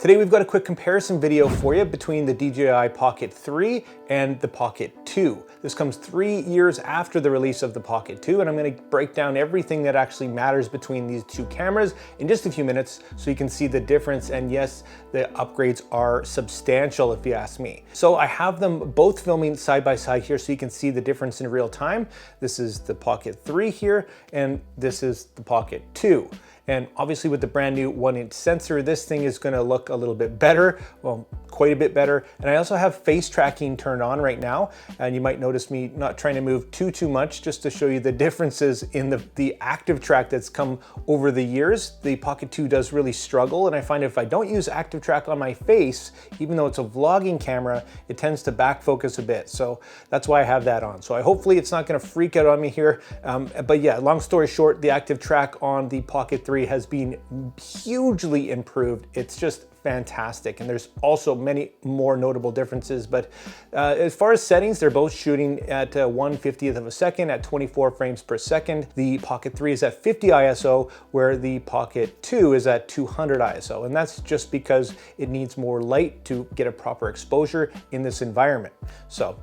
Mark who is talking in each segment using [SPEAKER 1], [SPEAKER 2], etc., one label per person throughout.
[SPEAKER 1] Today we've got a quick comparison video for you between the DJI Pocket 3 and the Pocket 2. This comes 3 years after the release of the Pocket 2, and I'm going to break down everything that actually matters between these two cameras in just a few minutes so you can see the difference. And yes, the upgrades are substantial if you ask me. So I have them both filming side by side here so you can see the difference in real time. This is the Pocket 3 here, and this is the Pocket 2. And obviously with the brand new 1-inch sensor, this thing is gonna look a little bit better, well, quite a bit better. And I also have face tracking turned on right now. And you might notice me not trying to move too much just to show you the differences in the active track that's come over the years. The Pocket 2 does really struggle. And I find if I don't use active track on my face, even though it's a vlogging camera, it tends to back focus a bit. So that's why I have that on. So hopefully it's not gonna freak out on me here. But yeah, long story short, the active track on the Pocket 3 has been hugely improved. It's just fantastic. And there's also many more notable differences. But as far as settings, they're both shooting at 1/50th of a second at 24 frames per second. The Pocket 3 is at 50 ISO, where the Pocket 2 is at 200 ISO. And that's just because it needs more light to get a proper exposure in this environment. So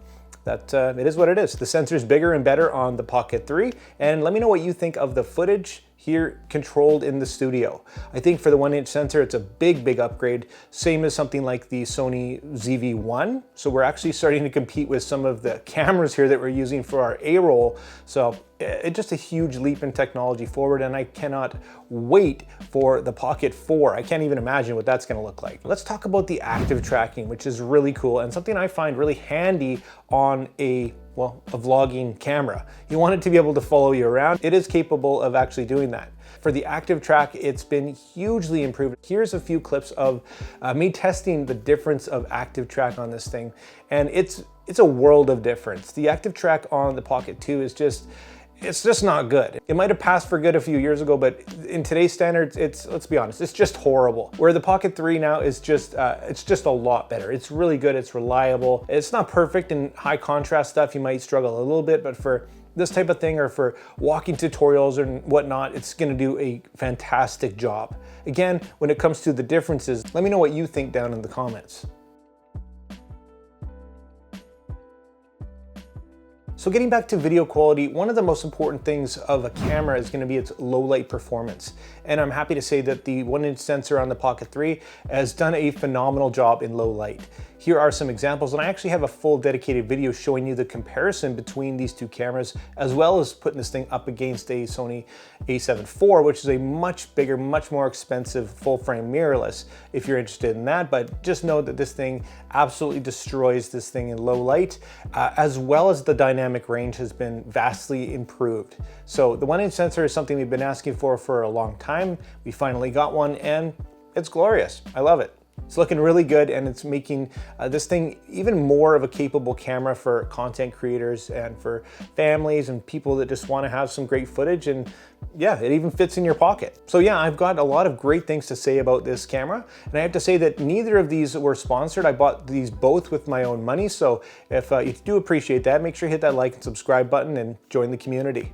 [SPEAKER 1] that it is what it is. The sensor's bigger and better on the Pocket 3. And let me know what you think of the footage here controlled in the studio. I think for the 1-inch sensor, it's a big upgrade. Same as something like the Sony ZV-1. So we're actually starting to compete with some of the cameras here that we're using for our A-roll. So it's just a huge leap in technology forward, and I cannot wait for the Pocket 4. I can't even imagine what that's gonna look like. Let's talk about the active tracking, which is really cool and something I find really handy on a vlogging camera. You want it to be able to follow you around. It is capable of actually doing that. For the active track, it's been hugely improved. Here's a few clips of me testing the difference of active track on this thing, and it's a world of difference. The active track on the Pocket 2 is it's just not good. It might have passed for good a few years ago, but in today's standards, let's be honest, it's just horrible. Where the Pocket 3 now is it's just a lot better. It's really good, it's reliable. It's not perfect in high contrast stuff. You might struggle a little bit, but for this type of thing or for walking tutorials and whatnot, it's gonna do a fantastic job. Again, when it comes to the differences, let me know what you think down in the comments. So getting back to video quality, one of the most important things of a camera is going to be its low light performance. And I'm happy to say that the 1-inch sensor on the Pocket 3 has done a phenomenal job in low light. Here are some examples, and I actually have a full dedicated video showing you the comparison between these two cameras, as well as putting this thing up against a Sony a7 IV, which is a much bigger, much more expensive full frame mirrorless, if you're interested in that. But just know that this thing absolutely destroys this thing in low light, as well as the dynamic range has been vastly improved. So the 1-inch sensor is something we've been asking for a long time. We finally got one, and it's glorious. I love it. It's looking really good, and it's making this thing even more of a capable camera for content creators and for families and people that just want to have some great footage. And yeah, it even fits in your pocket. So yeah, I've got a lot of great things to say about this camera. And I have to say that neither of these were sponsored. I bought these both with my own money. So if you do appreciate that, make sure you hit that like and subscribe button and join the community.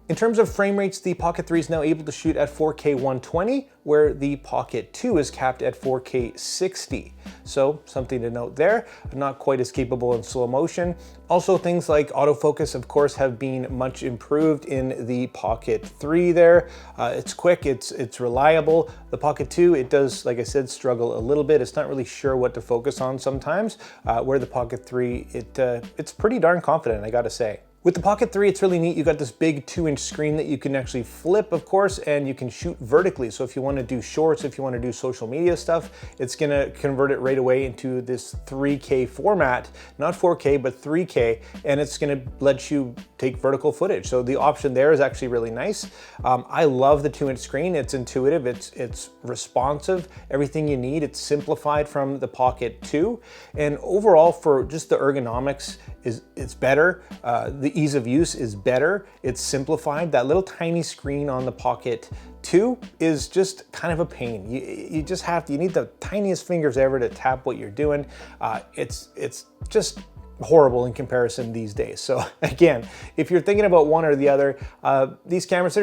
[SPEAKER 1] In terms of frame rates, the Pocket 3 is now able to shoot at 4K 120, where the Pocket 2 is capped at 4K 60. So something to note there, not quite as capable in slow motion. Also, things like autofocus, of course, have been much improved in the Pocket 3 there. It's quick, it's reliable. The Pocket 2, it does, like I said, struggle a little bit. It's not really sure what to focus on sometimes, where the Pocket 3, it's pretty darn confident, I gotta say. With the Pocket 3, it's really neat. You got this big 2-inch screen that you can actually flip, of course, and you can shoot vertically. So if you want to do shorts, if you want to do social media stuff, it's going to convert it right away into this 3K format, not 4K, but 3K, and it's going to let you take vertical footage. So the option there is actually really nice. I love the 2-inch screen. It's intuitive, it's responsive, everything you need. It's simplified from the Pocket 2, and overall for just the ergonomics, it's better. The ease of use is better. It's simplified. That little tiny screen on the Pocket 2 is just kind of a pain. You need the tiniest fingers ever to tap what you're doing. It's just horrible in comparison these days. So again, if you're thinking about one or the other, these cameras,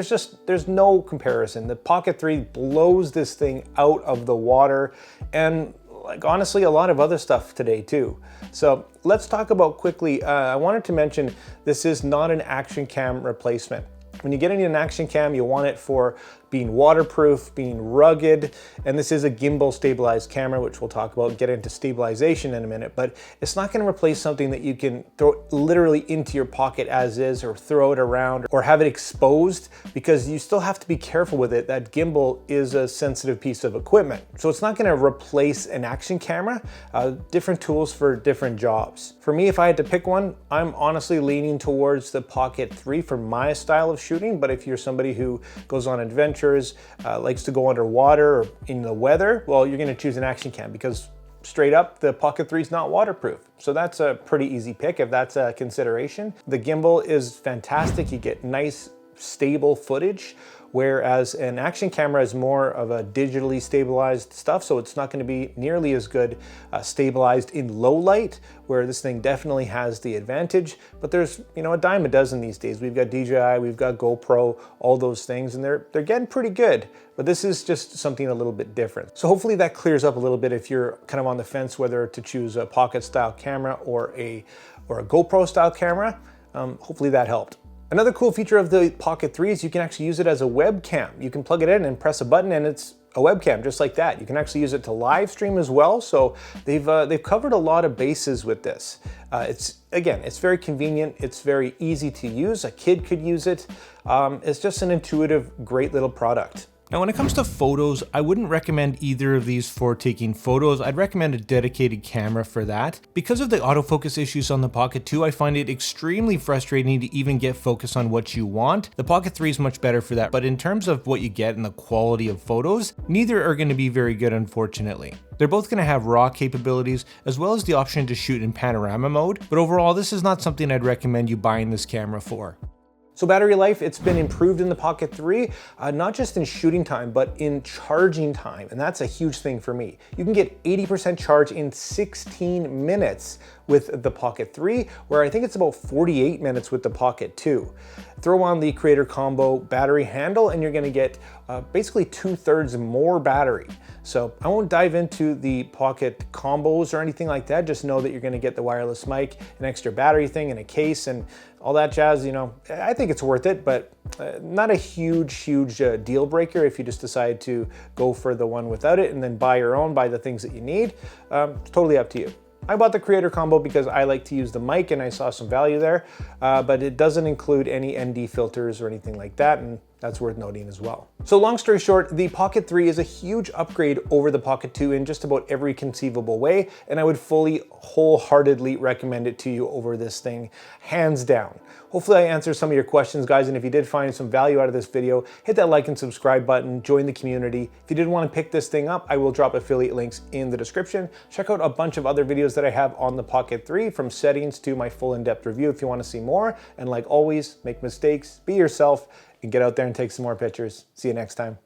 [SPEAKER 1] there's no comparison. The Pocket 3 blows this thing out of the water, and like honestly, a lot of other stuff today too. So let's talk about quickly, I wanted to mention this is not an action cam replacement. When you get into an action cam, you want it for being waterproof, being rugged, and this is a gimbal stabilized camera, which we'll talk about, get into stabilization in a minute, but it's not gonna replace something that you can throw literally into your pocket as is, or throw it around, or have it exposed, because you still have to be careful with it. That gimbal is a sensitive piece of equipment. So it's not gonna replace an action camera, different tools for different jobs. For me, if I had to pick one, I'm honestly leaning towards the Pocket 3 for my style of shooting, but if you're somebody who goes on adventures, likes to go underwater or in the weather, well, you're gonna choose an action cam, because straight up, the Pocket 3 is not waterproof. So that's a pretty easy pick if that's a consideration. The gimbal is fantastic. You get nice, stable footage, whereas an action camera is more of a digitally stabilized stuff, so it's not going to be nearly as good stabilized in low light, where this thing definitely has the advantage. But there's, you know, a dime a dozen these days. We've got DJI, we've got GoPro, all those things, and they're getting pretty good. But this is just something a little bit different. So hopefully that clears up a little bit if you're kind of on the fence whether to choose a Pocket style camera or a GoPro style camera. Hopefully that helped. Another cool feature of the Pocket 3 is you can actually use it as a webcam. You can plug it in and press a button and it's a webcam just like that. You can actually use it to live stream as well. So they've covered a lot of bases with this. It's very convenient. It's very easy to use. A kid could use it. It's just an intuitive, great little product.
[SPEAKER 2] Now, when it comes to photos, I wouldn't recommend either of these for taking photos. I'd recommend a dedicated camera for that. Because of the autofocus issues on the Pocket 2, I find it extremely frustrating to even get focus on what you want. The Pocket 3 is much better for that, but in terms of what you get and the quality of photos, neither are going to be very good, unfortunately. They're both going to have RAW capabilities, as well as the option to shoot in panorama mode, but overall, this is not something I'd recommend you buying this camera for.
[SPEAKER 1] So battery life, it's been improved in the Pocket 3, not just in shooting time, but in charging time. And that's a huge thing for me. You can get 80% charge in 16 minutes with the Pocket 3, where I think it's about 48 minutes with the Pocket 2. Throw on the Creator Combo battery handle and you're gonna get basically 2/3 more battery. So I won't dive into the Pocket combos or anything like that. Just know that you're gonna get the wireless mic, an extra battery thing, and a case, and all that jazz. You know, I think it's worth it, but not a huge deal breaker if you just decide to go for the one without it and then buy your own, buy the things that you need. It's totally up to you. I bought the Creator Combo because I like to use the mic and I saw some value there, but it doesn't include any ND filters or anything like that, and that's worth noting as well. So long story short, the Pocket 3 is a huge upgrade over the Pocket 2 in just about every conceivable way, and I would fully, wholeheartedly recommend it to you over this thing, hands down. Hopefully I answered some of your questions, guys, and if you did find some value out of this video, hit that like and subscribe button, join the community. If you did want to pick this thing up, I will drop affiliate links in the description. Check out a bunch of other videos that I have on the Pocket 3, from settings to my full in-depth review if you want to see more. And like always, make mistakes, be yourself, and get out there and take some more pictures. See you next time.